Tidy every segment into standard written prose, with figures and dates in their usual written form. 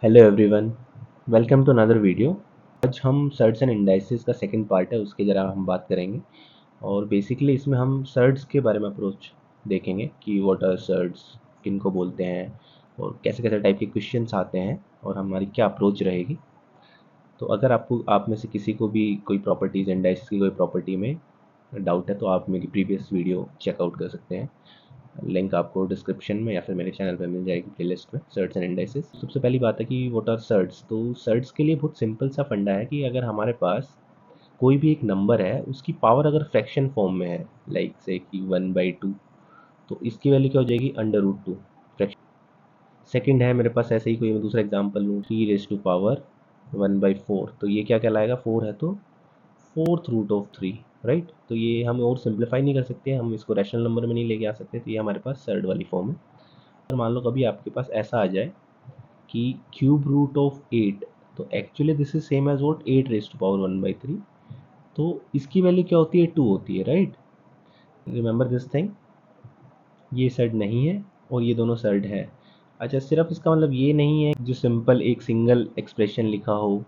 Hello everyone, welcome to another video. आज हम surds and indices का सेकंड पार्ट है, उसके ज़रा हम बात करेंगे। और बेसिकली इसमें हम सर्ट्स के बारे में अप्रोच देखेंगे कि व्हाट आर सर्ट्स, किनको बोलते हैं और कैसे कैसे टाइप के क्वेश्चंस आते हैं और हमारी क्या अप्रोच रहेगी। तो अगर आपको आप में से किसी को भी कोई प्रॉपर्टीज़ इंडाइसेस की कोई प्रॉपर्टी में डाउट है तो आप मेरी प्रीवियस वीडियो चेकआउट कर सकते हैं। लिंक आपको डिस्क्रिप्शन में या फिर मेरे चैनल पर मिल जाएगी प्लेलिस्ट में, सर्ट्स एंड इंडाइसेस। सबसे पहली बात है कि व्हाट आर सर्ट्स। तो सर्ट्स के लिए बहुत सिंपल सा फंडा है कि अगर हमारे पास कोई भी एक नंबर है, उसकी पावर अगर फ्रैक्शन फॉर्म में है, लाइक से कि 1/2, तो इसकी वैल्यू क्या हो जाएगी, √2 फ्रैक्शन। सेकंड है मेरे पास ऐसे ही कोई मैं दूसरा एग्जांपल लूँ, 3⁴ तो ये क्या कहलाएगा, 4 है तो √4 राइट। तो ये हम और सिंप्लीफाई नहीं कर सकते, हम इसको रैशनल नंबर में नहीं लेके आ सकते, तो ये हमारे पास सर्ड वाली फॉर्म है। और मान लो कभी आपके पास ऐसा आ जाए कि √8, तो actually this is same as what 8⁻⁴ तो इसकी वैल्यू क्या होती है, 2 होती है, राइट। रिमेंबर दिस थिंग, ये सर्ड नहीं है और ये दोनों सर्ड है। अच्छा, सिर्फ इसका मतलब ये नहीं है जो सिंपल एक सिंगल एक्सप्रेशन लिखा हो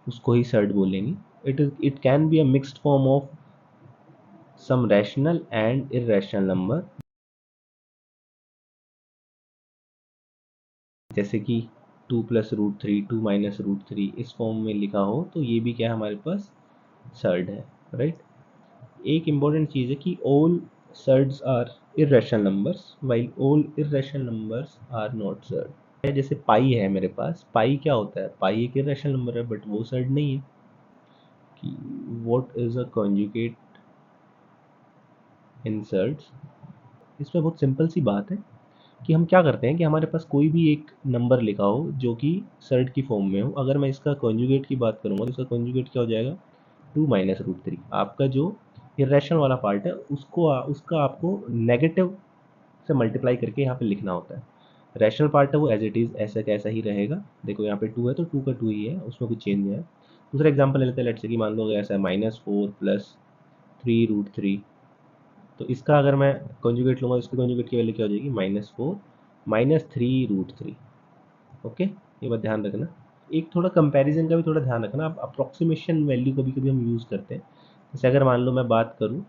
उसको ही सर्ड बोलेंगे। It can be a mixed form of some rational and irrational number, जैसे कि 2 + √3, 2 - √3 इस फॉर्म में लिखा हो तो ये भी क्या है, हमारे पास सर्ड है, राइट। एक इम्पॉर्टेंट चीज़ है कि all surds are irrational numbers while all irrational numbers are not surd. जैसे पाई है मेरे पास, पाई क्या होता है, पाई एक इर्रेशनल नंबर है बट वो सर्ड नहीं है। कि what is a conjugate in surds. इसमें बहुत सिंपल सी बात है कि हम क्या करते हैं कि हमारे पास कोई भी एक नंबर लिखा हो जो कि सर्ड की फॉर्म में हो, अगर मैं इसका कॉन्जुगेट की बात करूँगा तो इसका कॉन्जुगेट क्या हो जाएगा, 2 - √3। आपका जो इरेशनल वाला पार्ट है उसका आपको नेगेटिव से मल्टीप्लाई करके यहाँ पे लिखना होता है। रैशनल पार्ट है वो एज इट इज़ ऐसा कैसा ही रहेगा। देखो यहाँ पे 2 है तो 2 का 2 ही है, उसमें कुछ चेंज नहीं है। दूसरा एग्जाम्पल ले लेते हैं, लेट्स से कि मान लो ऐसा है -4 + 3√3। तो इसका अगर मैं कॉन्जुगेट लूँगा, इसकी कॉन्जुगेट की वैल्यू क्या हो जाएगी, -4 - 3√3। ओके, ये बात ध्यान रखना। एक थोड़ा कंपैरिजन का भी थोड़ा ध्यान रखना। आप अप्रोक्सीमेशन वैल्यू कभी कभी हम यूज़ करते हैं। जैसे अगर मान लो मैं बात करूँ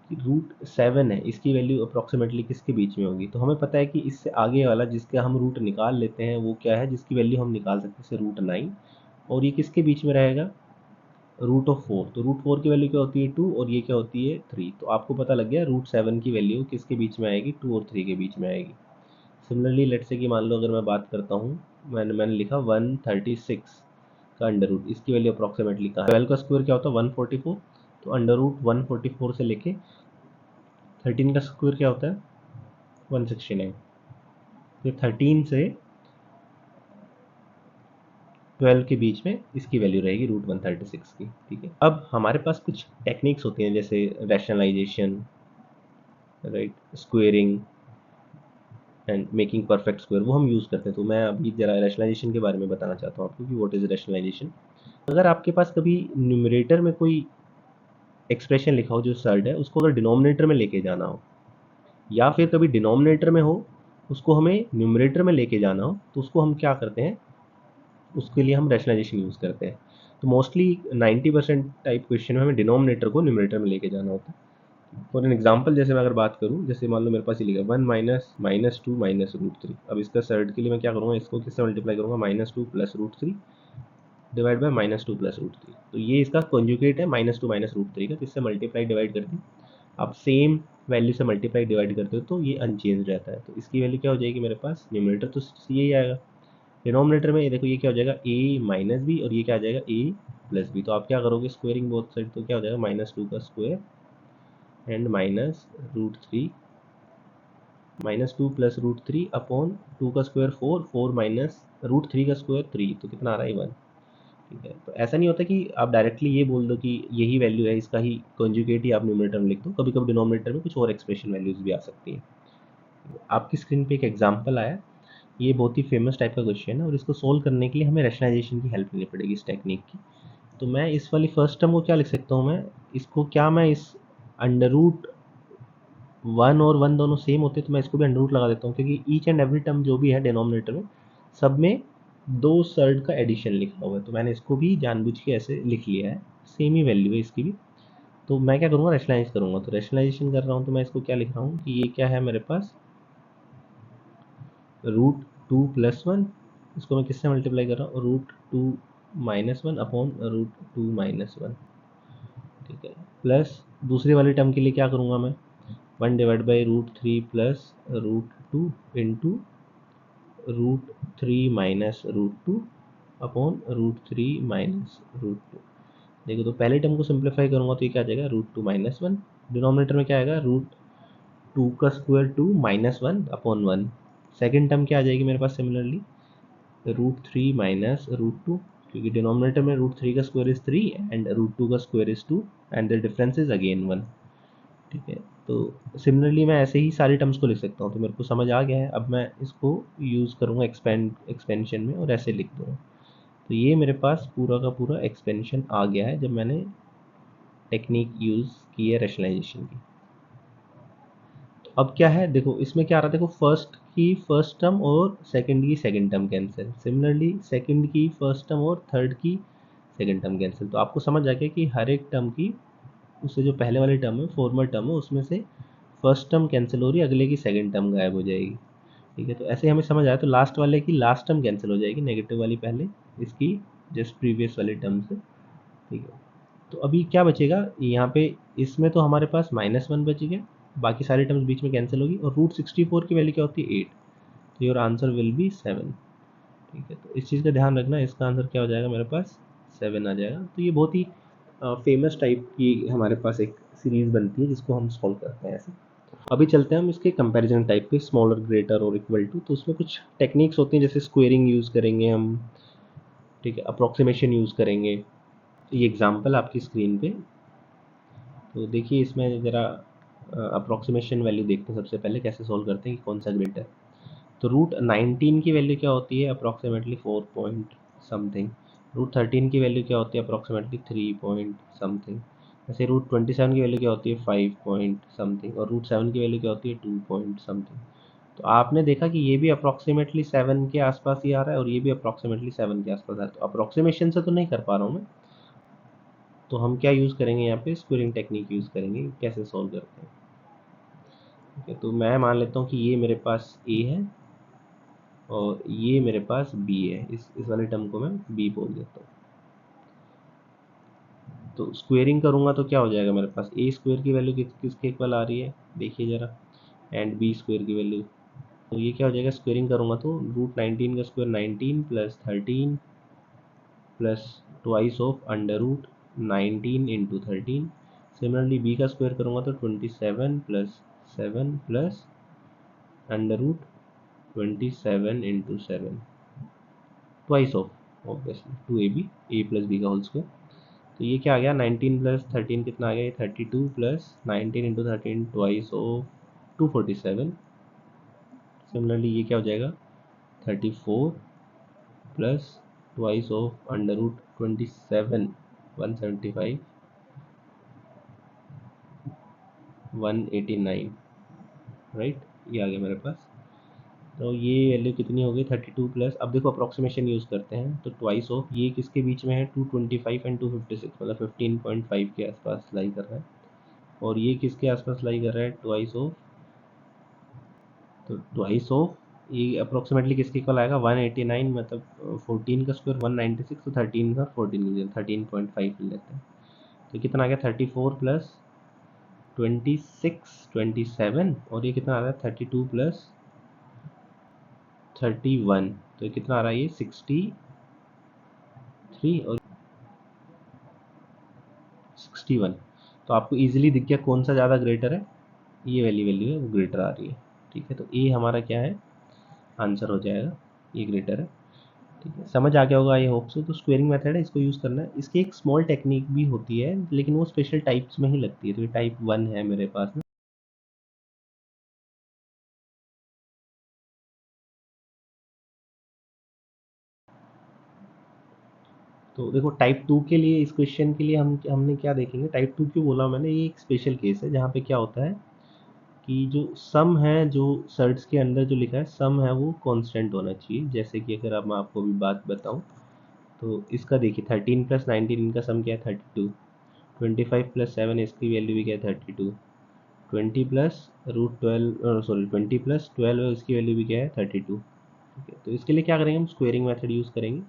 कि √7 है, इसकी वैल्यू अप्रोक्सीमेटली किसके बीच में होगी, तो हमें पता है कि इससे आगे वाला जिसका हम रूट निकाल लेते हैं वो क्या है, जिसकी वैल्यू हम निकाल सकते हैं, जैसे √9। और ये किसके बीच में रहेगा, √4। तो √4 की वैल्यू क्या होती है, 2, और ये क्या होती है, 3। तो आपको पता लग गया √7 की वैल्यू किसके बीच में आएगी, 2 और 3 के बीच में आएगी। सिमिलरली लेट्स से कि मान लो अगर मैं बात करता हूँ, मैंने लिखा 136 का अंडर रूट, इसकी वैल्यू अप्रॉक्सीमेटली कहाँ है, 12 का स्क्वायर क्या होता है, 144। तो अंडर रूट 144 से लेके 13 का स्क्वायर क्या होता है, 169। तो 13 से 12 के बीच में इसकी वैल्यू रहेगी √136 की, ठीक है। अब हमारे पास कुछ टेक्निक्स होती हैं जैसे rationalization, right, squaring and making perfect square, वो हम यूज़ करते हैं। तो मैं अभी जरा रैशनलाइजेशन के बारे में बताना चाहता हूँ आपको कि व्हाट इज़ रैशनलाइजेशन। अगर आपके पास कभी न्यूमरेटर में कोई एक्सप्रेशन लिखा हो जो सर्ड है, उसको अगर डिनोमिनेटर में लेके जाना हो, या फिर कभी डिनोमिनेटर में हो उसको हमें न्यूमरेटर में लेके जाना हो, तो उसको हम क्या करते हैं, उसके लिए हम रैशनलाइजेशन यूज़ करते हैं। तो मोस्टली 90% टाइप क्वेश्चन में हमें डिनोमिनेटर को न्यूमरेटर में लेके जाना होता है। फॉर एन एग्जाम्पल जैसे मैं अगर बात करूँ, जैसे मान लो मेरे पास ये लिखा 1 - -2 - √3। अब इसका सर्ड के लिए मैं क्या करूँगा, इसको किससे मल्टीप्लाई करूँगा, -2 + √3 डिवाइड बाय -2 + √3। तो ये इसका कॉन्जुगेट है, -2 - √3 का, किससे मल्टीप्लाई डिवाइड करके आप सेम वैल्यू से मल्टीप्लाई डिवाइड करते हो तो ये अनचेंज रहता है। तो इसकी वैल्यू क्या हो जाएगी, मेरे पास न्यूमरेटर तो यही आएगा, डिनोमिनेटर में ये देखो ये क्या हो जाएगा, a - b, और ये क्या आ जाएगा, a + b। तो आप क्या करोगे, स्क्वेयरिंग बोथ साइड, तो क्या हो जाएगा, -2 का स्क्वायर एंड -√3, -2 + √3 अपॉन 2 का स्क्वायर 4, 4 - √3 का स्क्वायर 3, तो कितना आ रहा है, 1। ठीक है, तो ऐसा नहीं होता कि आप डायरेक्टली ये बोल दो कि यही वैल्यू है, इसका ही कॉन्जुगेट ही आप न्यूमरेटर में लिख दो। कभी कभी डिनोमिनेटर में कुछ और एक्सप्रेशन वैल्यूज भी आ सकती हैं। आपकी स्क्रीन पे एक एग्जांपल आया, ये बहुत ही फेमस टाइप का क्वेश्चन है और इसको सोल्व करने के लिए हमें रैशनलाइजेशन की हेल्प लेनी पड़ेगी इस टेक्निक की। तो मैं इस वाली फर्स्ट टर्म को क्या लिख सकता हूँ, मैं इसको क्या, मैं इस √1 और 1 दोनों सेम होते हैं तो मैं इसको भी अंडर रूट लगा देता हूँ, क्योंकि ईच एंड एवरी टर्म जो भी है डिनोमिनेटर में, सब में दो सर्ड का एडिशन लिखा हुआ है, तो मैंने इसको भी जानबूझ के ऐसे लिख लिया है, सेम ही वैल्यू है इसकी भी। तो मैं क्या करूँगा, रैशनलाइज करूँगा, तो रैशनलाइजेशन कर रहा हूँ तो मैं इसको क्या लिख रहा हूँ कि ये क्या है मेरे पास, रूट टू प्लस वन, इसको मैं किससे मल्टीप्लाई कर रहा हूँ, root two minus one upon root two minus one, ठीक है। प्लस दूसरी वाली टर्म के लिए क्या करूँगा मैं, one divide by root three plus root two into root three minus root two upon root three minus root two. देखो तो पहले टर्म को सिंप्लीफाई करूँगा तो ये क्या आ जाएगा, root two minus one, denominator में क्या आएगा, रूट टू का square two minus one upon one. Second term क्या आ जाएगी मेरे पास similarly, root three minus root two, क्योंकि डिनोमिनेटर में रूट थ्री का square is three and root two का square is two and the difference is again one, ठीक है। तो सिमिलरली मैं ऐसे ही सारी टर्म्स को लिख सकता हूँ, तो मेरे को समझ आ गया है। अब मैं इसको यूज़ करूँगा एक्सपेंशन में और ऐसे लिख दूँगा। तो ये मेरे पास पूरा का पूरा एक्सपेंशन आ गया है जब मैंने टेक्निक यूज़ की है रैशनलाइजेशन की। तो अब क्या है, देखो इसमें क्या आ रहा है, देखो फर्स्ट की फर्स्ट टर्म और सेकंड की second term cancel, similarly second की फर्स्ट टर्म और थर्ड की सेकंड टर्म कैंसिल। तो आपको समझ आ गया कि हर एक टर्म की, उससे जो पहले वाली टर्म है फॉर्मल टर्म है, उसमें से फर्स्ट टर्म कैंसिल हो रही है, अगले की सेकंड टर्म गायब हो जाएगी, ठीक है। तो ऐसे हमें समझ आया, तो लास्ट वाले की लास्ट टर्म कैंसिल हो जाएगी, नेगेटिव वाली पहले इसकी जस्ट प्रीवियस वाले टर्म से, ठीक है। तो अभी क्या बचेगा यहाँ पे, इसमें तो हमारे पास माइनस वन बच गया, बाकी सारी टर्म्स बीच में कैंसिल होगी, और रूट सिक्सटी फोर की वैल्यू क्या होती है, एट, तो your answer will be seven, ठीक है। तो इस चीज़ का ध्यान रखना, इसका आंसर क्या हो जाएगा मेरे पास, सेवन आ जाएगा। तो ये बहुत ही फेमस टाइप की हमारे पास एक सीरीज़ बनती है जिसको हम सॉल्व करते हैं ऐसे। अभी चलते हैं हम इसके कंपैरिजन टाइप पे, स्मॉलर ग्रेटर और इक्वल टू। तो उसमें कुछ टेक्निक्स होती हैं, जैसे स्क्वेयरिंग यूज़ करेंगे हम, ठीक है, अप्रॉक्सीमेशन यूज़ करेंगे। ये एग्जांपल आपकी स्क्रीन पे, तो देखिए इसमें ज़रा अप्रॉक्सीमेशन वैल्यू देखते हैं सबसे पहले, कैसे सॉल्व करते हैं कि कौन सा ग्रेटर। तो रूट 19 की वैल्यू क्या होती है, अप्रॉक्सीमेटली 4 पॉइंट समथिंग। रूट 13 की वैल्यू क्या होती है, अप्रॉक्सीमेटली 3 पॉइंट समथिंग। वैसे रूट 27 की वैल्यू क्या होती है, 5 पॉइंट समथिंग, और रूट 7 की वैल्यू क्या होती है, 2 पॉइंट समथिंग। तो आपने देखा कि ये भी अप्रॉक्सीमेटली 7 के आसपास ही आ रहा है और ये भी अप्रॉक्सीमेटली 7 के आसपास आ रहा है। तो अप्रॉक्सीमेशन से तो नहीं कर पा रहा हूँ मैं, तो हम क्या यूज़ करेंगे यहाँ पे, स्क्वेयरिंग टेक्निक यूज़ करेंगे, कैसे सॉल्व करते हैं, ठीक है। तो मैं मान लेता हूँ कि ये मेरे पास ए है और ये मेरे पास बी है, इस वाले टर्म को मैं बी बोल देता हूँ। तो स्क्वेयरिंग करूँगा तो क्या हो जाएगा मेरे पास, ए स्क्वेयर की वैल्यू किसके इक्वल आ रही है, देखिए ज़रा, एंड बी स्क्वेयर की वैल्यू। तो ये क्या हो जाएगा, स्क्वेयरिंग करूँगा तो रूट 19 का square 19 plus 13 plus twice of under root 19 into 13। Similarly b का स्क्वायर करूँगा तो 27 plus 7 plus under root 27 into 7, twice of obviously two a b, a plus b का होल स्क्वायर। तो ये क्या आ गया, 19 प्लस 13 कितना आ गया, ये 32 plus 19 into 13 twice of 247। Similarly ये क्या हो जाएगा, 34 plus twice of under root 27, 175, 189, right, ये आ गया मेरे पास। तो ये वैल्यू कितनी हो गई, 32 प्लस, अब देखो अप्रॉक्सीमेशन यूज़ करते हैं, तो ट्वाइस ऑफ ये किसके बीच में है, 225 एंड 256, मतलब 15.5 के आसपास लाई कर रहा है, और ये किसके आसपास लाई कर रहा है, ट्वाइस ऑफ, तो ट्वाइस ऑफ ये अप्रोक्सीमेटली किसके इक्वल आएगा, 189, मतलब 14 का स्क्वायर 196, तो 13 का 14 13.5 लेते हैं। तो कितना आ गया, 34 प्लस 26 27, और ये कितना आ रहा है, 32 प्लस 31, तो ये कितना आ रहा है, ये 63 और 61। तो आपको इजीली दिख गया कौन सा ज़्यादा ग्रेटर है, ये वाली वैल्यू है वो ग्रेटर आ रही है, ठीक है। तो ए हमारा क्या है, आंसर हो जाएगा, ये ग्रेटर है, ठीक है। समझ आ गया होगा आई होप सो। तो स्क्वेयरिंग मेथड है, इसको यूज़ करना है। इसकी एक स्मॉल टेक्निक भी होती है लेकिन वो स्पेशल टाइप्स में ही लगती है, तो ये टाइप 1 है मेरे पास में। तो देखो टाइप 2 के लिए, इस क्वेश्चन के लिए हमने क्या देखेंगे, टाइप 2 क्यों बोला मैंने, ये एक स्पेशल केस है जहाँ पे क्या होता है कि जो सम है, जो सर्ट्स के अंदर जो लिखा है सम है वो कांस्टेंट होना चाहिए। जैसे कि अगर अब मैं आपको भी बात बताऊं तो इसका देखिए 13 प्लस 19 इनका सम क्या है 32, 25 प्लस 7 इसकी वैल्यू भी क्या है 32, 20 प्लस रूट 12 सॉरी 20 प्लस 12 है उसकी वैल्यू भी क्या है 32। ठीक है, तो इसके लिए क्या करेंगे हम स्क्वेयरिंग मेथड यूज़ करेंगे।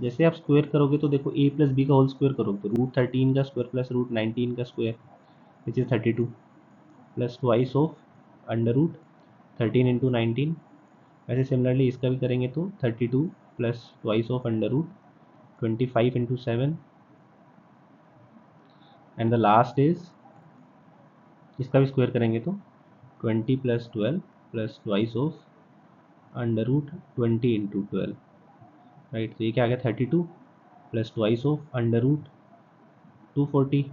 जैसे आप स्क्वायर करोगे तो देखो a प्लस बी का होल स्क्वायर करोगे तो रूट 13 का स्क्वायर प्लस रूट 19 का square which is 32 plus twice of under root 13 into 19। वैसे सिमिलरली इसका भी करेंगे तो 32 plus twice of under root 25 into 7 and the last is इसका भी स्क्वायर करेंगे तो 20 plus 12 plus twice of under root 20 into 12, right. तो ये क्या आ गया 32 plus twice of under root 240,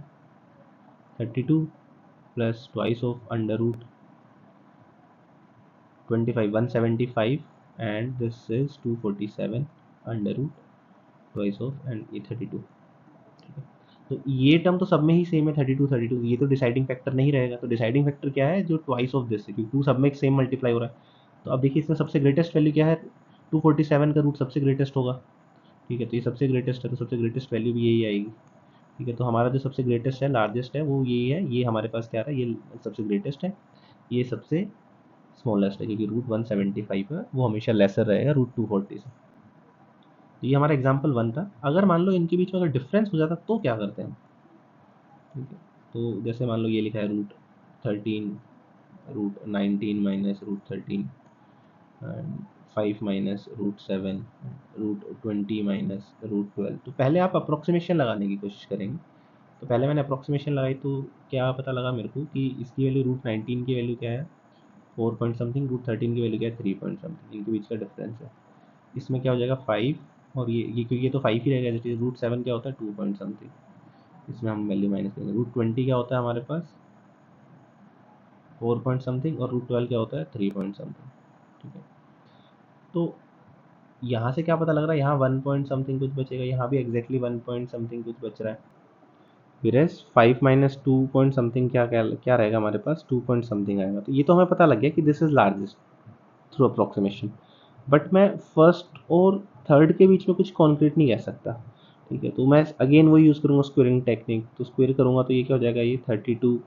32 plus twice of under root 25 175 and this is 247 under root twice of and ये 32। ठीक है, तो ये टर्म तो सब में ही सेम है 32 ये तो डिसाइडिंग फैक्टर नहीं रहेगा। तो डिसाइडिंग फैक्टर क्या है जो ट्वाइस ऑफ दिस है, क्योंकि टू सब में एक सेम मल्टीप्लाई हो रहा है। तो अब देखिए इसमें सबसे ग्रेटेस्ट वैल्यू क्या है 247 का रूट सबसे ग्रेटेस्ट होगा। ठीक है, तो ये सबसे ग्रेटेस्ट है तो सबसे ग्रेटेस्ट वैल्यू भी यही आएगी। ठीक है, तो हमारा जो सबसे ग्रेटेस्ट है लार्जेस्ट है वो यही है, ये हमारे पास क्या आ रहा है ये सबसे ग्रेटेस्ट है, ये सबसे स्मॉलेस्ट है क्योंकि रूट 175 है वो हमेशा लेसर रहेगा रूट 240 से। तो ये हमारा एग्जाम्पल 1 था। अगर मान लो इनके बीच में अगर डिफरेंस हो जाता तो क्या करते हैं। ठीक है, तो जैसे मान लो ये लिखा है root 13 root 19 minus root 13 and 5 minus root 7 root 20 minus root 12। तो पहले आप अप्रोक्सीमेशन लगाने की कोशिश करेंगे। तो पहले मैंने अप्रोक्सीमेशन लगाई तो क्या पता लगा मेरे को कि इसकी वैल्यू रूट 19 की वैल्यू क्या है 4 पॉइंट समथिंग, रूट 13 की वैल्यू क्या है 3 पॉइंट समथिंग, इनके बीच का डिफरेंस है। इसमें क्या हो जाएगा 5 और ये क्योंकि ये तो 5 ही रहेगा, जैसे रूट 7 क्या होता है 2 पॉइंट समथिंग, इसमें हम वैल्यू माइनस करेंगे। रूट 20 क्या होता है हमारे पास 4 पॉइंट समथिंग और रूट 12 क्या होता है 3 पॉइंट समथिंग। ठीक है, तो यहाँ से क्या पता लग रहा है यहाँ 1 पॉइंट समथिंग कुछ बचेगा, यहाँ भी एग्जैक्टली 1 पॉइंट समथिंग कुछ बच रहा है। फिर 5 माइनस 2 पॉइंट समथिंग क्या क्या क्या रहेगा हमारे पास 2 पॉइंट समथिंग आएगा। तो ये तो हमें पता लग गया कि this is largest through approximation, but मैं फर्स्ट और थर्ड के बीच में कुछ कॉन्क्रीट नहीं कह सकता। ठीक है, तो मैं अगेन वही यूज़ करूँगा स्क्वेयरिंग टेक्निक। तो स्क्वेयर करूँगा तो ये क्या हो जाएगा ये 32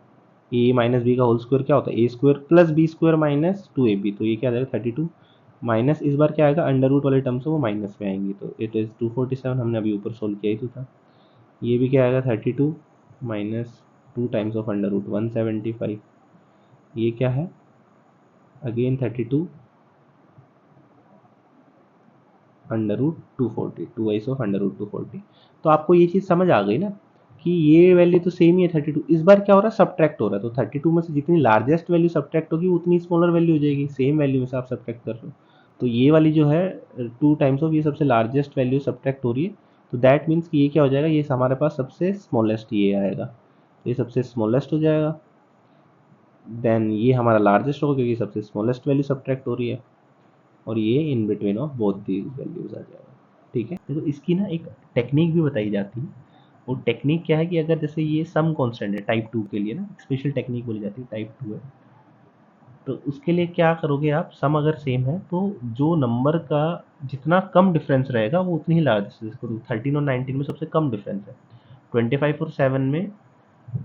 ए माइनस बी का होल स्क्वायर क्या होता है A square plus B square minus 2ab। तो ये क्या आ जाएगा 32 माइनस इस बार क्या आएगा अंडर रूट वाले टर्म्स वो माइनस में आएंगी, तो इट इज़ 247 हमने अभी ऊपर सोल्व किया ही तो था। ये भी क्या आएगा 32 minus 2 times of under root 175, ये क्या है again 32 under root 240 twice of under root 240। तो आपको ये चीज़ समझ आ गई ना कि ये वैल्यू तो सेम ही है 32, इस बार क्या हो रहा है सब्ट्रैक्ट हो रहा है। तो 32 में से जितनी लार्जेस्ट वैल्यू सब्ट्रैक्ट होगी उतनी स्मॉलर वैल्यू हो जाएगी, सेम वैल्यू में से आप सब्ट्रैक्ट कर रहे हो। तो ये वाली जो है 2 टाइम्स ऑफ ये सबसे लार्जेस्ट वैल्यू सब्ट्रैक्ट हो रही है, तो दैट मीन्स कि ये क्या हो जाएगा ये हमारे पास सबसे स्मॉलेस्ट ये आएगा, ये सबसे स्मॉलेस्ट हो जाएगा। देन ये हमारा लार्जेस्ट होगा क्योंकि सबसे स्मॉलेस्ट वैल्यू सब्ट्रैक्ट हो रही है, और ये in between of both these values आ जाएगा। ठीक है, तो इसकी ना एक टेक्निक भी बताई जाती है। वो टेक्निक क्या है कि अगर जैसे ये सम कांस्टेंट है टाइप 2 के लिए ना स्पेशल टेक्निक बोली जाती है टाइप 2 है, तो उसके लिए क्या करोगे आप सम अगर सेम है तो जो नंबर का जितना कम डिफरेंस रहेगा वो उतनी ही लार्ज। जैसे 13 और 19 में सबसे कम डिफरेंस है, 25 और 7 में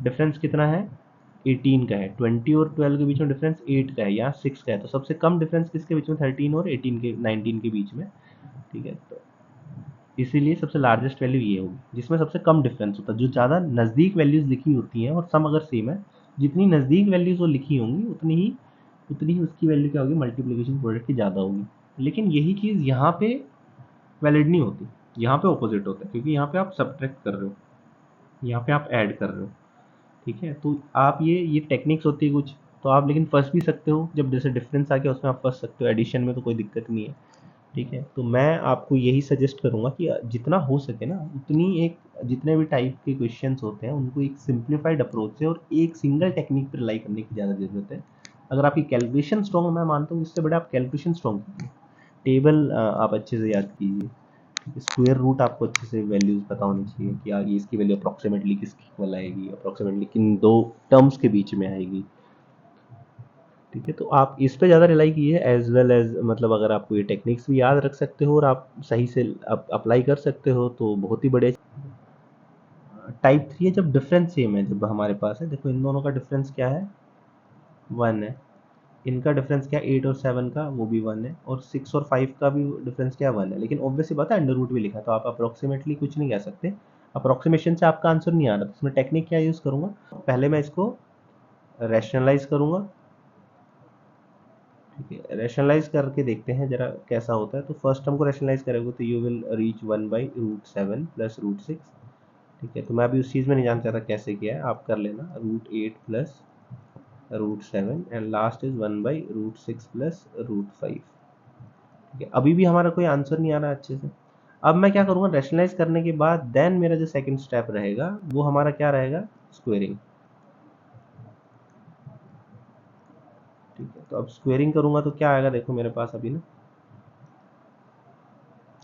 डिफरेंस कितना है 18 का है, 20 और 12 के बीच में डिफरेंस 8 का है, यहाँ 6 का है। तो सबसे कम डिफरेंस किसके बीच में 13 और 18 के 19 के बीच में। ठीक है, तो इसीलिए सबसे लार्जेस्ट वैल्यू ये होगी जिसमें सबसे कम डिफरेंस होता है। जो ज़्यादा नज़दीक वैल्यूज़ लिखी होती हैं और सम अगर सेम है, जितनी नज़दीक वैल्यूज़ वो लिखी होंगी उतनी ही उसकी वैल्यू क्या होगी मल्टीप्लिकेशन प्रोडक्ट की ज़्यादा होगी। लेकिन यही चीज़ यहाँ पे वैलिड नहीं होती, यहाँ पे ऑपोजिट होता है, क्योंकि यहाँ पे आप सब्ट्रैक्ट कर रहे हो, यहाँ पे आप ऐड कर रहे हो। ठीक है, तो आप ये टेक्निक्स होती है कुछ, तो आप लेकिन फंस भी सकते हो जब जैसे डिफरेंस आ गया उसमें आप फंस सकते हो, एडिशन में तो कोई दिक्कत नहीं है। ठीक है, तो मैं आपको यही सजेस्ट करूँगा कि जितना हो सके ना उतनी एक जितने भी टाइप के क्वेश्चंस होते हैं उनको एक सिंप्लीफाइड अप्रोच से और एक सिंगल टेक्निक पर रिलाई करने की ज़्यादा ज़रूरत है। अगर आपकी कैलकुलेशन स्ट्रॉन्ग है, मैं मानता हूँ इससे बड़े आप कैलकुलेशन स्ट्रॉन्ग कीजिए, टेबल आप अच्छे से याद कीजिए, स्क्वायर रूट आपको अच्छे से वैल्यूज पता होनी चाहिए कि आगे इसकी वैल्यू अप्रॉक्सीमेटली किसकी इक्वल आएगी, अप्रॉक्सीमेटली किन दो टर्म्स के बीच में आएगी। ठीक है, तो आप इस पे ज़्यादा रिलाई कीजिए एज वेल एज, मतलब अगर आपको ये टेक्निक्स भी याद रख सकते हो और आप सही से अप्लाई कर सकते हो तो बहुत ही बढ़िया। टाइप 3 है जब डिफरेंस सेम है, जब हमारे पास है, देखो इन दोनों का डिफरेंस क्या है, 1 है। इनका डिफरेंस क्या है, 8 और 7 का, वो भी 1 है। और 6 और 5 का भी डिफरेंस क्या है, 1 है। लेकिन ऑब्वियसली बात है अंडर रूट भी लिखा है, तो आप अप्रोक्सीमेटली कुछ नहीं कह सकते। अप्रोक्सीमेशन से आपका आंसर नहीं आ रहा, तो इसमें टेक्निक क्या यूज़ करूँगा, पहले मैं इसको रैशनलाइज करूँगा। ठीक है, रैशनलाइज करके देखते हैं जरा कैसा होता है। तो फर्स्ट टर्म को रैशनलाइज करोगे तो यू विल रीच 1/√7 प्लस √6। ठीक है, तो मैं अभी उस चीज़ में नहीं जानना चाहता कैसे किया है, आप कर लेना। √8 plus √7 and last is 1/√6 plus √5। ठीक है, अभी भी हमारा कोई आंसर नहीं आ रहा अच्छे से। अब मैं क्या करूँगा, रैशनलाइज करने के बाद देन मेरा जो सेकंड स्टेप रहेगा वो हमारा क्या रहेगा, स्क्वेयरिंग। ठीक है, तो अब स्क्वेयरिंग करूँगा तो क्या आएगा, देखो मेरे पास अभी ना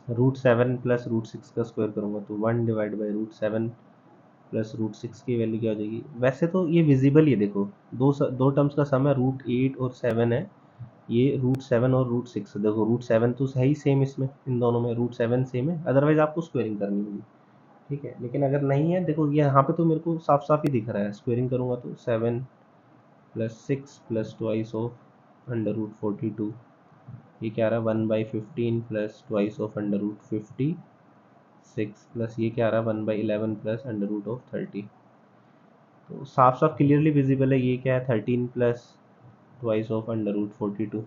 √7 प्लस √6 का स्क्वायर करूँगा तो 1/√7 प्लस √6 की वैल्यू क्या हो जाएगी। वैसे तो ये विजिबल ही है, देखो दो टर्म्स का सम है, √8 और 7 है। ये √7 और √6, देखो √7 तो सही सेम, इसमें इन दोनों में √7 सेम है, अदरवाइज आपको स्क्वेयरिंग करनी होगी। ठीक है, लेकिन अगर नहीं है, देखो ये यहाँ पे तो मेरे को साफ साफ ही दिख रहा है, स्क्वेयरिंग करूँगा तो 7 प्लस 6 प्लस ट्वाइस ऑफ √42, ये क्या आ रहा है 1/15 प्लस ट्वाइस ऑफ √56 प्लस ये क्या आ रहा है 1/11 प्लस √30। तो साफ साफ क्लियरली विजिबल है, ये क्या है 13 प्लस ट्वाइस ऑफ √42।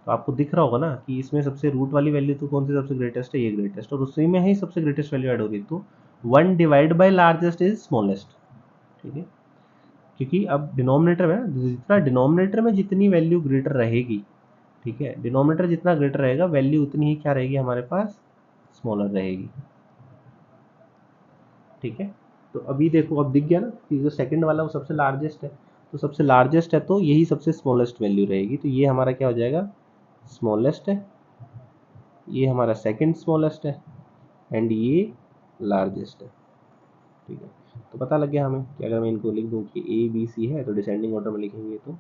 तो आपको दिख रहा होगा ना कि इसमें सबसे रूट वाली वैल्यू तो कौन सी सबसे ग्रेटेस्ट है, ये ग्रेटेस्ट, और उसी में ही सबसे ग्रेटेस्ट वैल्यू ऐड हो रही है, तो 1 divide by largest is smallest. ठीक है, क्योंकि अब डिनोमिनेटर में जितना, डिनोमिनेटर में जितनी वैल्यू ग्रेटर रहेगी, ठीक है, डिनोमिनेटर जितना ग्रेटर रहेगा वैल्यू उतनी ही क्या रहेगी हमारे पास, स्मॉलर रहेगी। ठीक है, तो अभी देखो, अब दिख गया ना कि जो सेकंड वाला वो सबसे लार्जेस्ट है, तो सबसे लार्जेस्ट है तो यही सबसे स्मॉलेस्ट वैल्यू रहेगी, तो ये हमारा क्या हो जाएगा, स्मॉलेस्ट है, ये हमारा सेकंड स्मॉलेस्ट है एंड ये लार्जेस्ट है। ठीक है, तो पता लग गया हमें कि अगर मैं इनको लिख दूँ कि ए बी सी है तो डिसेंडिंग ऑर्डर में लिखेंगे तो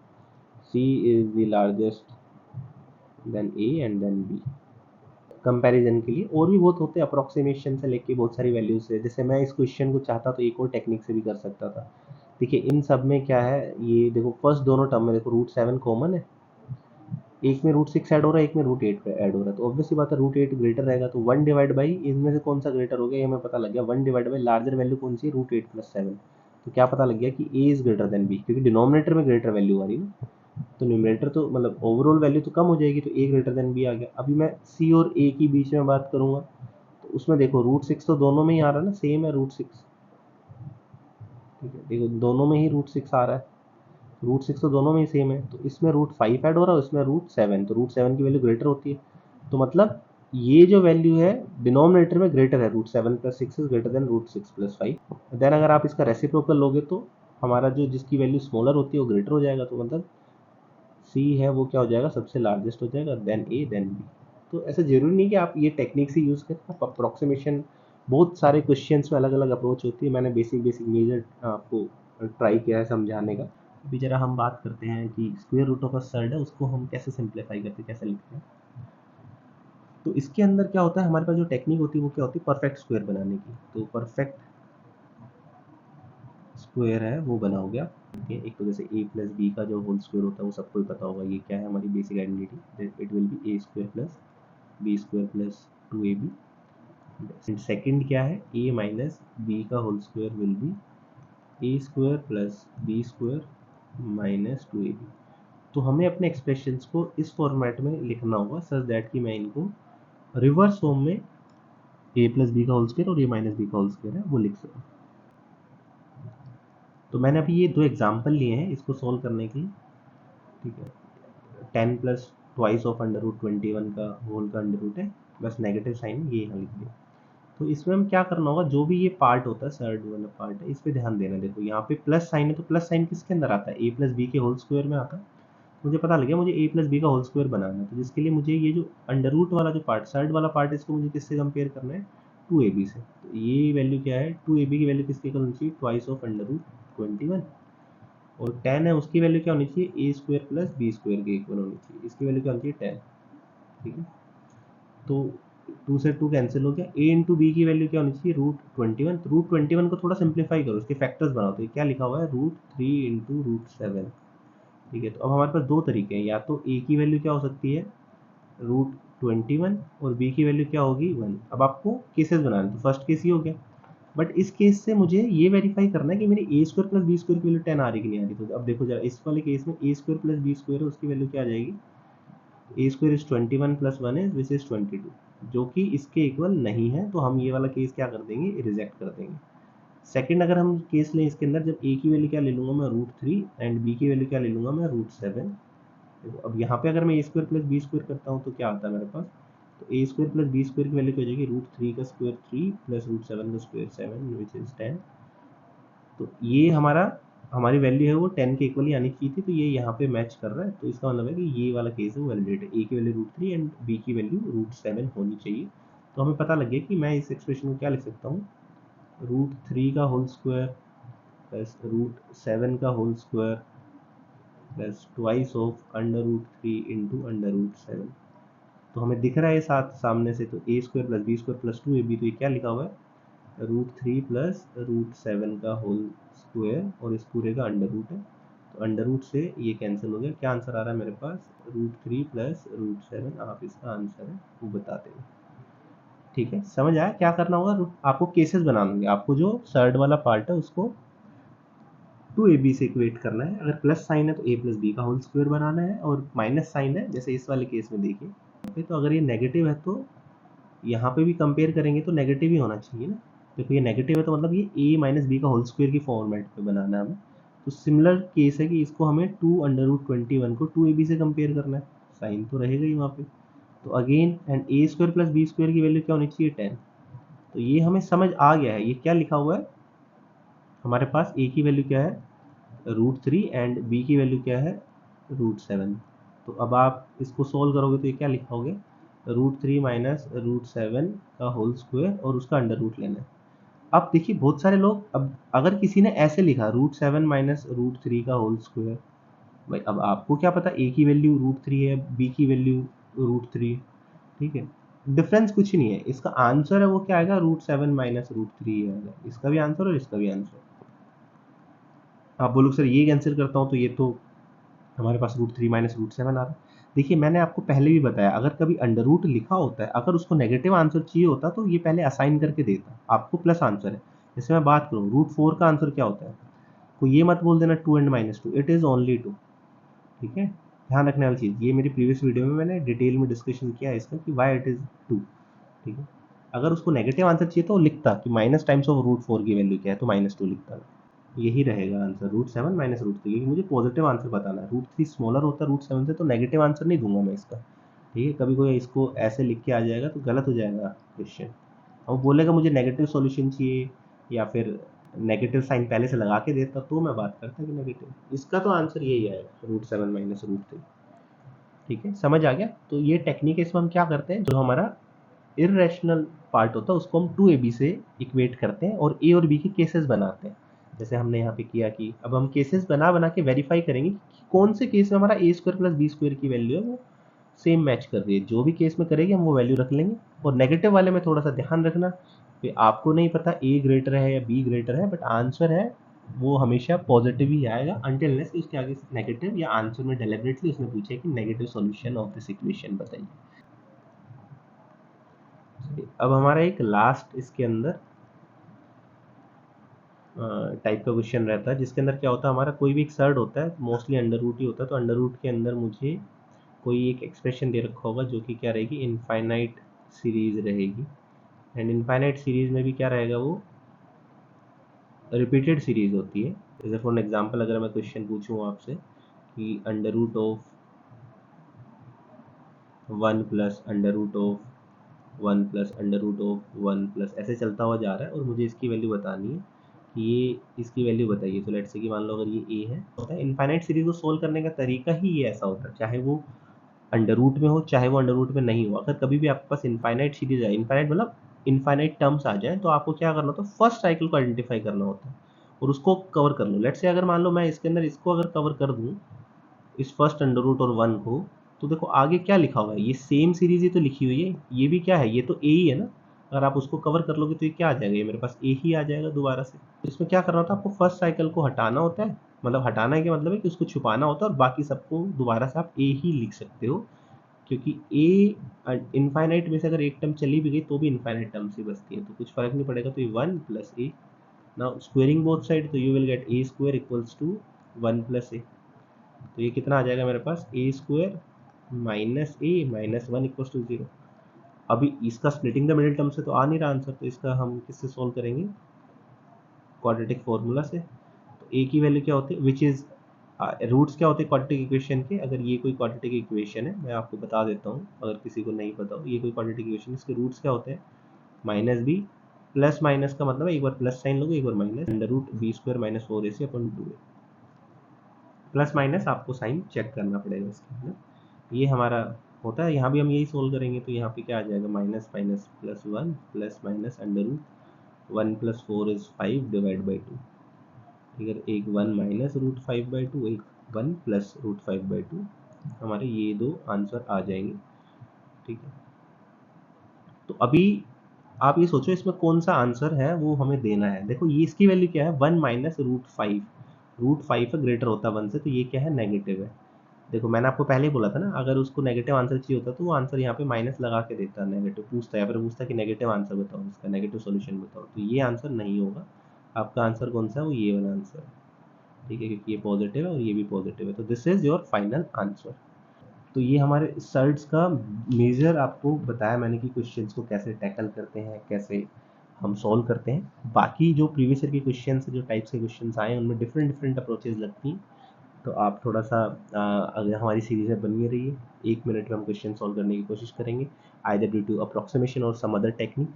C is the largest then A and then B. Comparison के लिए और भी बहुत होते हैं, अप्रोक्सीमेशन से लेके बहुत सारी वैल्यूज से, जैसे मैं इस क्वेश्चन को चाहता तो एक और टेक्निक से भी कर सकता था। देखिए इन सब में क्या है, ये देखो फर्स्ट दोनों टर्म में देखो √7 कॉमन है, एक में √6 ऐड हो रहा है, एक में √8 ऐड हो रहा है, तो ऑब्वियसली बात है √8 ग्रेटर रहेगा, तो 1 डिवाइड बाई इनमें से कौन सा ग्रेटर हो गया ये हमें पता लग गया, 1 डिवाइड बाई लार्जर वैल्यू कौन सी है, √8 प्लस 7। तो क्या पता लग गया कि ए इज ग्रेटर देन बी, क्योंकि डिनोमिनेटर में ग्रेटर वैल्यू आ रही है ना, तो न्यूमरेटर तो मतलब ओवरऑल वैल्यू तो कम हो जाएगी, तो ए ग्रेटर देन बी आ गया। अभी मैं सी और ए की बीच में बात करूंगा तो उसमें देखो √6 तो दोनों में ही आ रहा है ना, सेम है √6। ठीक है, देखो दोनों में ही √6 आ रहा है, √6 तो दोनों में ही सेम है, तो इसमें √5 ऐड हो रहा है, उसमें √7, तो √7 की वैल्यू ग्रेटर होती है, तो मतलब ये जो वैल्यू है डिनोमिनेटर में ग्रेटर है, √7 plus 6 is greater than √6 plus 5। Then अगर आप इसका रेसिप्रोकल लोगे तो हमारा जो जिसकी वैल्यू स्मॉलर होती है वो ग्रेटर हो जाएगा, तो मतलब सी है वो क्या हो जाएगा, सबसे लार्जेस्ट हो जाएगा, देन ए देन बी। तो ऐसा जरूरी नहीं कि आप ये टेक्निक से यूज़ करें, आप अप्रोक्सीमेशन, बहुत सारे क्वेश्चंस में अलग अलग अप्रोच होती है, मैंने बेसिक बेसिक मेजर आपको ट्राई किया है समझाने का। अभी जरा हम बात करते हैं कि square root of a surd है उसको हम कैसे सिंप्लीफाई करते हैं, कैसे लिखते हैं। तो इसके अंदर क्या होता है, हमारे पास जो टेक्निक होती है वो क्या होती है, परफेक्ट स्क्वायर बनाने की। तो परफेक्ट स्क्वायर है वो बना हो गया। ठीक है, एक तो जैसे ए प्लस बी का जो होल स्क्वायर होता है वो सबको ही पता होगा, ये क्या है हमारी basic identity, it will be a square plus B square plus 2ab। Second क्या है, ए माइनस बी का whole square will be a square plus B square minus 2ab। तो हमें अपने एक्सप्रेशंस को इस फॉर्मेट में लिखना होगा सच दैट कि मैं इनको रिवर्स फॉर्म में ए प्लस बी का होल स्क्वायर और ए माइनस बी का होल स्क्वायर है वो लिख सकूँ। तो मैंने अभी ये दो एग्जाम्पल लिए हैं इसको सॉल्व करने के लिए। ठीक है, 10 प्लस ट्वाइस ऑफ √21 का होल का अंडर रूट है, बस नेगेटिव साइन ये यहाँ लिख दिया। तो इसमें हम क्या करना होगा, जो भी ये पार्ट होता है सर्ड वाला पार्ट है इस पे ध्यान देना। देखो यहाँ पे प्लस साइन है, तो प्लस साइन किसके अंदर आता है, ए प्लस बी के होल स्क्वायर में आता है। मुझे पता लग गया मुझे ए प्लस बी का होल स्क्वायर बनाना है, तो जिसके लिए मुझे ये जो अंडर रूट वाला जो पार्ट, सर्ड वाला पार्ट है, इसको मुझे किससे कंपेयर करना है, 2ab से। तो ये वैल्यू क्या है, 2ab की वैल्यू किसके इक्वल होनी चाहिए, ट्वाइस ऑफ √21। और 10 है उसकी वैल्यू क्या होनी चाहिए, ए स्क्वायर प्लस बी स्क्वायर के इक्वल होनी चाहिए, इसकी वैल्यू क्या होनी चाहिए 10। ठीक है, तो 2 से 2 कैंसिल हो गया, ए इंटू बी की वैल्यू क्या होनी चाहिए √21। √21 को थोड़ा सिंप्लीफाई करो, उसके फैक्टर्स बनाओ, तो ये क्या लिखा हुआ है √3 इंटू √7। ठीक है, तो अब हमारे पास दो तरीके हैं, या तो ए की वैल्यू क्या हो सकती है √21 और बी की वैल्यू क्या होगी 1। अब आपको केसेस बनाने, तो फर्स्ट केस ये हो गया, बट इस केस से मुझे ये वेरीफाई करना है कि मेरी ए स्क्वायर प्लस बी स्क्वायर की वैल्यू 10 आ रही कि नहीं आ रही। तो अब देखो जरा, इस वाले केस में A square plus B square है, उसकी वैल्यू क्या आ जाएगी, A square is 21 plus 1 is which is 22, जो कि इसके इक्वल नहीं है, तो हम ये वाला केस क्या कर देंगे, रिजेक्ट कर देंगे। सेकंड अगर हम केस लें इसके अंदर, जब ए की वैल्यू क्या ले लूंगा मैं √3 एंड बी की वैल्यू क्या ले लूंगा मैं √7। देखो अब यहाँ पे अगर मैं ए स्क्वायर प्लस बी स्क्वायर करता हूँ तो क्या आता है मेरे पास, तो A square plus B square की वैल्यू क्या हो जाएगी, √3 का स्क्वायर 3 प्लस √7 का स्क्वायर 7 विच इज 10। तो ये हमारी वैल्यू है वो 10 के इक्वली आनी चाहिए थी, तो ये यहाँ पे मैच कर रहा है, तो इसका मतलब है कि ये वाला केस है वो वैलिडेट है, ए की वैल्यू √3 एंड बी की वैल्यू √7 होनी चाहिए। तो हमें पता लग गया कि मैं इस एक्सप्रेशन को क्या लिख सकता हूँ, √3 का होल स्क्वायर प्लस √7 का whole square plus twice of √3 into √7। तो हमें दिख रहा है साथ सामने से, तो A square plus B square plus 2ab, तो ये क्या लिखा हुआ है √3 प्लस √7 का होल स्क्वायर और इस पूरे का अंडर रूट है, तो अंडर रूट से ये कैंसिल हो गया, क्या आंसर आ रहा है मेरे पास √3 प्लस √7, आप इसका आंसर है वो बता देंगे। ठीक है, समझ आया क्या करना होगा, आपको केसेस बनाना होंगे, आपको जो थर्ड वाला पार्ट है उसको 2ab से इक्वेट करना है, अगर प्लस साइन है तो a प्लस बी का होल स्क्वायर बनाना है, और माइनस साइन है जैसे इस वाले केस में देखिए, तो अगर ये नेगेटिव है तो यहाँ पे भी कंपेयर करेंगे तो नेगेटिव ही होना चाहिए ना। देखो ये नेगेटिव है तो मतलब ये a माइनस बी का होल स्क्वायर की फॉर्मेट पे बनाना है हमें। तो सिमिलर केस है कि इसको हमें 2√21 को 2ab से कंपेयर करना है, साइन तो रहेगा ही वहाँ पे। तो again and a square plus B square की वैल्यू क्या होनी चाहिए 10। तो ये हमें समझ आ गया है, ये क्या लिखा हुआ है हमारे पास, ए की वैल्यू क्या है √3 एंड बी की वैल्यू क्या है √7। तो अब आप इसको सोल्व करोगे तो ये क्या लिखोगे, √3 माइनस √7 का होल स्क्वायर और उसका अंडर रूट लेना है। अब देखिए बहुत सारे लोग, अब अगर किसी ने ऐसे लिखा √7 माइनस √3 का होल स्क्वायर, भाई अब आपको क्या पता ए की वैल्यू √3 है, बी की वैल्यू √3, ठीक है, डिफरेंस कुछ नहीं है, इसका आंसर है वो क्या आएगा √7 माइनस √3 आएगा, इसका भी आंसर और इसका भी आंसर। आप बोलो सर ये कैंसिल करता हूँ तो ये तो हमारे पास √3 माइनस √7 आ रहा है। देखिए मैंने आपको पहले भी बताया, अगर कभी अंडर रूट लिखा होता है, अगर उसको नेगेटिव आंसर चाहिए होता तो ये पहले असाइन करके देता, आपको प्लस आंसर है। जैसे मैं बात करूँ √4 का आंसर क्या होता है, को ये मत बोल देना 2 एंड -2, इट इज़ ओनली 2। ठीक है, ध्यान रखने वाली चीज़, ये मेरी प्रीवियस वीडियो में मैंने डिटेल में डिस्कशन किया है इसका कि वाई इट इज़ 2। ठीक है, अगर उसको नेगेटिव आंसर चाहिए तो लिखता कि माइनस टाइम्स ऑफ √4 की वैल्यू क्या है, तो -2 लिखता। यही रहेगा आंसर √7 माइनस √3, क्योंकि मुझे पॉजिटिव आंसर बताना है, √3 स्मॉलर होता है √7 से, तो नेगेटिव आंसर नहीं दूंगा मैं इसका। ठीक है, कभी कोई इसको ऐसे लिख के आ जाएगा तो गलत हो जाएगा क्वेश्चन, और बोलेगा मुझे नेगेटिव सॉल्यूशन चाहिए या फिर नेगेटिव साइन पहले से लगा के देता, तो मैं बात करता कि नेगेटिव, इसका तो आंसर यही आएगा √7 माइनस √3। ठीक है, समझ आ गया। तो ये टेक्निक है, इसमें हम क्या करते हैं, जो हमारा इरेशनल पार्ट होता है उसको हम 2ab से इक्वेट करते हैं और a और b के केसेस बनाते हैं, जैसे हमने यहाँ पे किया कि अब हम केसेस बना बना के वेरीफाई करेंगे कि कौन से केस में हमारा a square plus B square की वैल्यू है वो सेम मैच कर रही है। जो भी केस में करेंगे हम वो वैल्यू रख लेंगे, और नेगेटिव वाले में थोड़ा सा ध्यान रखना कि आपको नहीं पता a ग्रेटर है या b ग्रेटर है, बट आंसर है वो हमेशा पॉजिटिव ही आएगा अनटिल अनलेस उसके आगे नेगेटिव, या आंसर में डेलिबरेटली उसने पूछा कि negative solution of this equation बताइए। अब हमारा एक लास्ट इसके अंदर टाइप का क्वेश्चन रहता है, जिसके अंदर क्या होता है, हमारा कोई भी एक सर्ड होता है, मोस्टली अंडर रूट ही होता है, तो अंडर रूट के अंदर मुझे कोई एक एक्सप्रेशन दे रखा होगा जो कि क्या रहेगी, इनफाइनाइट सीरीज रहेगी, एंड इनफाइनाइट सीरीज में भी क्या रहेगा, वो रिपीटेड सीरीज होती है। जैसे फॉर एग्जांपल अगर मैं क्वेश्चन पूछूँ आपसे कि under root of 1 plus under root of 1 plus under root of 1 plus, ऐसे चलता हुआ जा रहा है और मुझे इसकी वैल्यू बतानी है कि ये इसकी वैल्यू बताइए। तो लेट्स से कि मान लो अगर ये ए है, होता है इनफाइनाइट सीरीज को सोल्व करने का तरीका ही ये ऐसा होता है, चाहे वो अंडर रूट में हो चाहे वो अंडर रूट में नहीं हो। अगर कभी भी आपके पास इनफाइनाइट सीरीज है, इनफाइनाइट मतलब इनफाइनाइट टर्म्स आ जाए, तो आपको क्या करना होता है, फर्स्ट साइकिल को आइडेंटिफाई करना होता है, और उसको कवर कर लो। लेट्स से अगर मान लो मैं इसके अंदर इसको अगर कवर कर दूँ, इस फर्स्ट अंडर रूट और 1 को, तो देखो आगे क्या लिखा हुआ है, ये सेम सीरीज ही तो लिखी हुई है, ये भी क्या है, ये तो ए ही है ना। अगर आप उसको कवर कर लोगे तो ये क्या आ जाएगा, ये मेरे पास ए ही आ जाएगा दोबारा से। तो इसमें क्या करना होता है, आपको फर्स्ट साइकिल को हटाना होता है, मतलब हटाना है, क्या मतलब है कि उसको छुपाना होता है, और बाकी सबको दोबारा से आप ए ही लिख सकते हो, क्योंकि ए इनफाइनाइट में से अगर एक टर्म चली भी गई तो भी इनफाइनाइट टर्म से बचती है, तो कुछ फर्क नहीं पड़ेगा। तो ये 1 plus A, now squaring both side, तो you will get A square equals to 1 plus A. तो ये कितना आ जाएगा मेरे पास, A square minus A minus 1 equals to 0। अभी इसका स्प्लिटिंग द मिडिल टर्म से तो आ नहीं रहा आंसर, तो इसका हम किससे सोल्व करेंगे, क्वाड्रेटिक फॉर्मूला से। तो ए की वैल्यू क्या होती है, विच इज रूट्स क्या होते हैं क्वाड्रेटिक इक्वेशन के, अगर ये कोई क्वाड्रेटिक इक्वेशन है, मैं आपको बता देता हूँ अगर किसी को नहीं पता हो, ये कोई क्वाड्रेटिक इक्वेशन, इसके रूट्स क्या होते हैं, माइनस बी, प्लस माइनस का मतलब है एक बार प्लस साइन लोगे एक बार minus, under root B square minus 4ac upon 2a। Plus minus आपको साइन चेक करना पड़ेगा इसके, है ना। ये हमारा होता है, यहाँ भी हम यही सोल्व करेंगे, तो यहाँ पे क्या आ जाएगा, minus minus plus 1 plus minus under root 1 plus 4 is 5 divide by 2। ठीक है, एक 1 माइनस रूट 5 बाई 2, एक 1 प्लस रूट 5 बाई 2, हमारे ये दो आंसर आ जाएंगे। ठीक है, तो अभी आप ये सोचो इसमें कौन सा आंसर है वो हमें देना है। देखो ये इसकी वैल्यू क्या है, 1 माइनस रूट 5, रूट 5 ग्रेटर होता है 1 से, तो ये क्या है, नेगेटिव है। देखो मैंने आपको पहले ही बोला था ना, अगर उसको नेगेटिव आंसर चाहिए होता तो वो आंसर यहाँ पे माइनस लगा के देता, नेगेटिव पूछता है, या फिर पूछता कि नेगेटिव आंसर बताओ, इसका नेगेटिव सॉल्यूशन बताओ, तो ये आंसर नहीं होगा। आपका आंसर कौन सा है, वो ये वाला आंसर है। ठीक है, क्योंकि ये पॉजिटिव है और ये भी पॉजिटिव है, तो this is your final answer. तो ये हमारे सर्ट्स का मेजर आपको बताया मैंने कि क्वेश्चंस को कैसे टैकल करते हैं, कैसे हम सॉल्व करते हैं। बाकी जो प्रीवियस ईयर के क्वेश्चन, जो टाइप्स के क्वेश्चन आए उनमें डिफरेंट डिफरेंट अप्रोचेज लगती हैं, तो आप थोड़ा सा अगर हमारी सीरीज में बनी रहिए, 1 मिनट में हम क्वेश्चन सॉल्व करने की कोशिश करेंगे, आइदर ड्यू टू अप्रोक्सीमेशन और सम अदर टेक्निक।